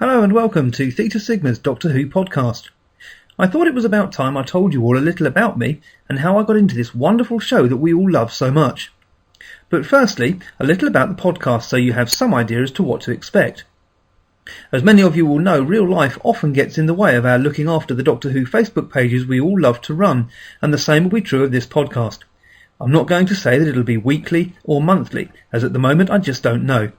Hello and welcome to Theta Sigma's Doctor Who podcast. I thought it was about time I told you all a little about me and how I got into this wonderful show that we all love so much. But firstly, a little about the podcast so you have some idea as to what to expect. As many of you will know, real life often gets in the way of our looking after the Doctor Who Facebook pages we all love to run, and the same will be true of this podcast. I'm not going to say that it'll be weekly or monthly, as at the moment I just don't know.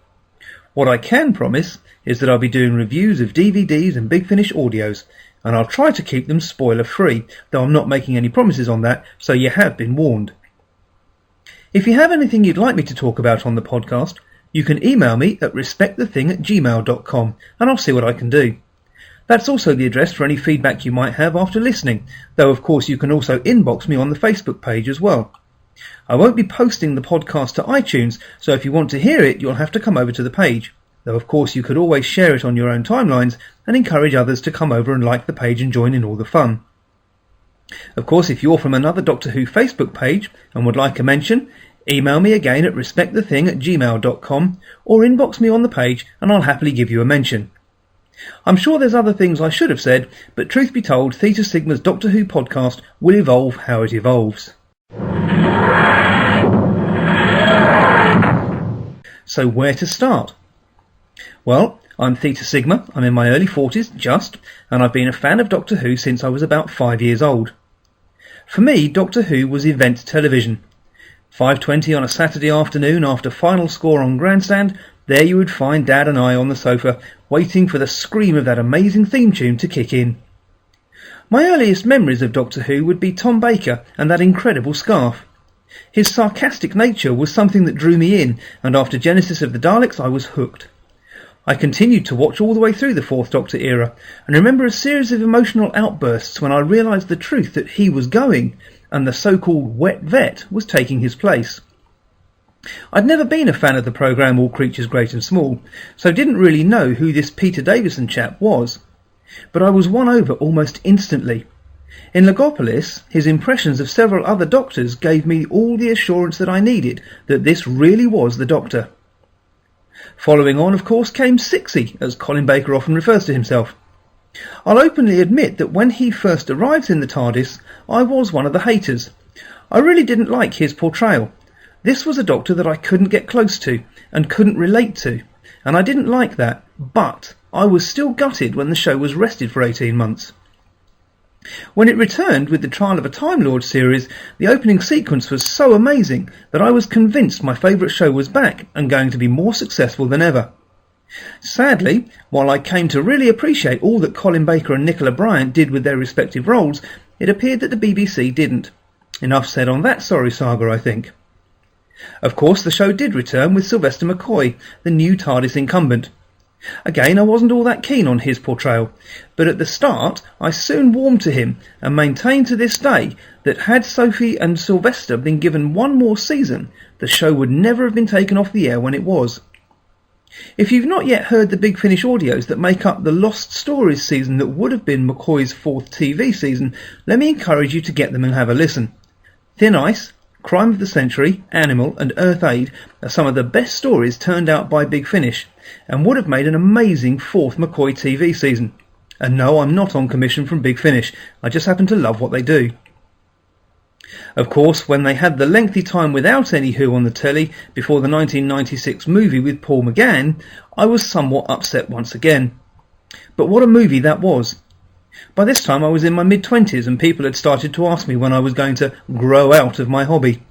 What I can promise is that I'll be doing reviews of DVDs and Big Finish audios, and I'll try to keep them spoiler-free, though I'm not making any promises on that, so you have been warned. If you have anything you'd like me to talk about on the podcast, you can email me at respectthething@gmail.com, and I'll see what I can do. That's also the address for any feedback you might have after listening, though of course you can also inbox me on the Facebook page as well. I won't be posting the podcast to iTunes, so if you want to hear it, you'll have to come over to the page. Though of course you could always share it on your own timelines and encourage others to come over and like the page and join in all the fun. Of course, if you're from another Doctor Who Facebook page and would like a mention, email me again at respectthething@gmail.com or inbox me on the page and I'll happily give you a mention. I'm sure there's other things I should have said, but truth be told, Theta Sigma's Doctor Who podcast will evolve how it evolves. So where to start? Well, I'm Theta Sigma, I'm in my early 40s, just, and I've been a fan of Doctor Who since I was about 5 years old. For me, Doctor Who was event television. 5:20 on a Saturday afternoon after final score on Grandstand, there you would find Dad and I on the sofa, waiting for the scream of that amazing theme tune to kick in. My earliest memories of Doctor Who would be Tom Baker and that incredible scarf. His sarcastic nature was something that drew me in, and after Genesis of the Daleks I was hooked. I continued to watch all the way through the Fourth Doctor era, and remember a series of emotional outbursts when I realised the truth that he was going, and the so-called wet vet was taking his place. I'd never been a fan of the programme All Creatures Great and Small, so didn't really know who this Peter Davison chap was. But I was won over almost instantly. In Logopolis, his impressions of several other Doctors gave me all the assurance that I needed that this really was the Doctor. Following on, of course, came Sixie, as Colin Baker often refers to himself. I'll openly admit that when he first arrives in the TARDIS, I was one of the haters. I really didn't like his portrayal. This was a Doctor that I couldn't get close to, and couldn't relate to, and I didn't like that, but I was still gutted when the show was rested for 18 months. When it returned with the Trial of a Time Lord series, the opening sequence was so amazing that I was convinced my favourite show was back and going to be more successful than ever. Sadly, while I came to really appreciate all that Colin Baker and Nicola Bryant did with their respective roles, it appeared that the BBC didn't. Enough said on that sorry saga, I think. Of course, the show did return with Sylvester McCoy, the new TARDIS incumbent. Again, I wasn't all that keen on his portrayal, but at the start I soon warmed to him and maintain to this day that had Sophie and Sylvester been given one more season, the show would never have been taken off the air when it was. If you've not yet heard the Big Finish audios that make up the Lost Stories season that would have been McCoy's 4th TV season, let me encourage you to get them and have a listen. Thin Ice, Crime of the Century, Animal and Earth Aid are some of the best stories turned out by Big Finish, and would have made an amazing 4th McCoy TV season. And no, I'm not on commission from Big Finish, I just happen to love what they do. Of course, when they had the lengthy time without any Who on the telly before the 1996 movie with Paul McGann, I was somewhat upset once again. But what a movie that was. By this time I was in my mid-20s and people had started to ask me when I was going to grow out of my hobby.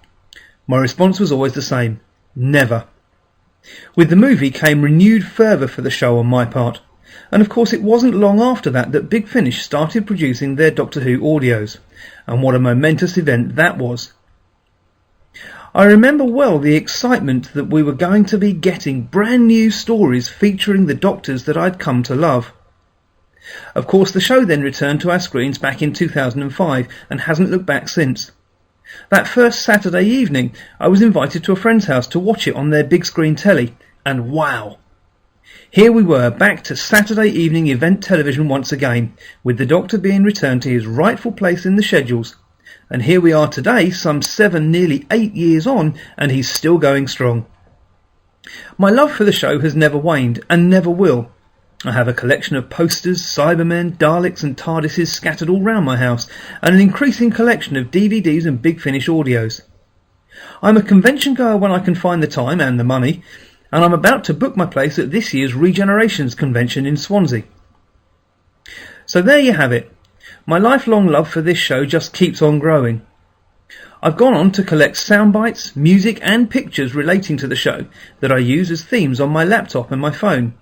My response was always the same: never. With the movie came renewed fervour for the show on my part, and of course it wasn't long after that Big Finish started producing their Doctor Who audios, and what a momentous event that was. I remember well the excitement that we were going to be getting brand new stories featuring the Doctors that I'd come to love. Of course, the show then returned to our screens back in 2005 and hasn't looked back since. That first Saturday evening, I was invited to a friend's house to watch it on their big screen telly, and wow! Here we were, back to Saturday evening event television once again, with the Doctor being returned to his rightful place in the schedules. And here we are today, some 7, nearly 8 years on, and he's still going strong. My love for the show has never waned, and never will. I have a collection of posters, Cybermen, Daleks and TARDISes scattered all round my house, and an increasing collection of DVDs and Big Finish audios. I'm a convention goer when I can find the time and the money, and I'm about to book my place at this year's Regenerations convention in Swansea. So there you have it. My lifelong love for this show just keeps on growing. I've gone on to collect sound bites, music and pictures relating to the show that I use as themes on my laptop and my phone.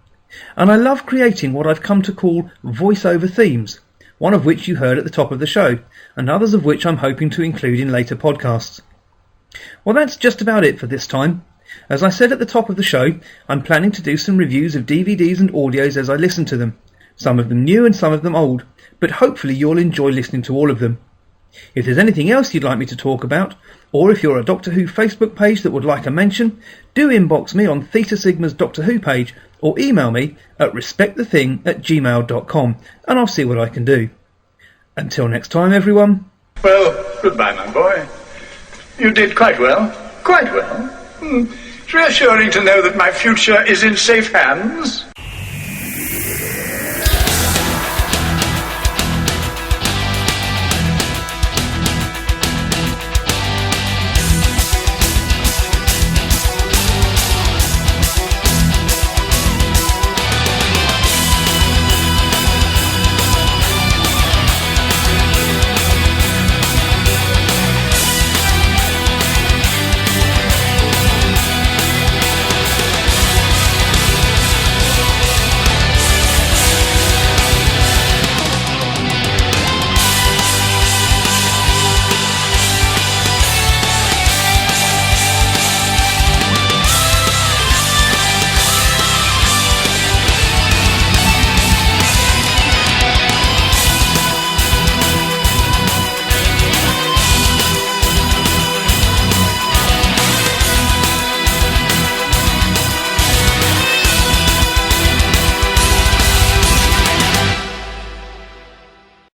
And I love creating what I've come to call voice-over themes, one of which you heard at the top of the show, and others of which I'm hoping to include in later podcasts. Well, that's just about it for this time. As I said at the top of the show, I'm planning to do some reviews of DVDs and audios as I listen to them, some of them new and some of them old, but hopefully you'll enjoy listening to all of them. If there's anything else you'd like me to talk about, or if you're a Doctor Who Facebook page that would like a mention, do inbox me on Theta Sigma's Doctor Who page, or email me at respectthething@gmail.com, and I'll see what I can do. Until next time, everyone. Well, goodbye, my boy. You did quite well. Quite well. It's reassuring to know that my future is in safe hands.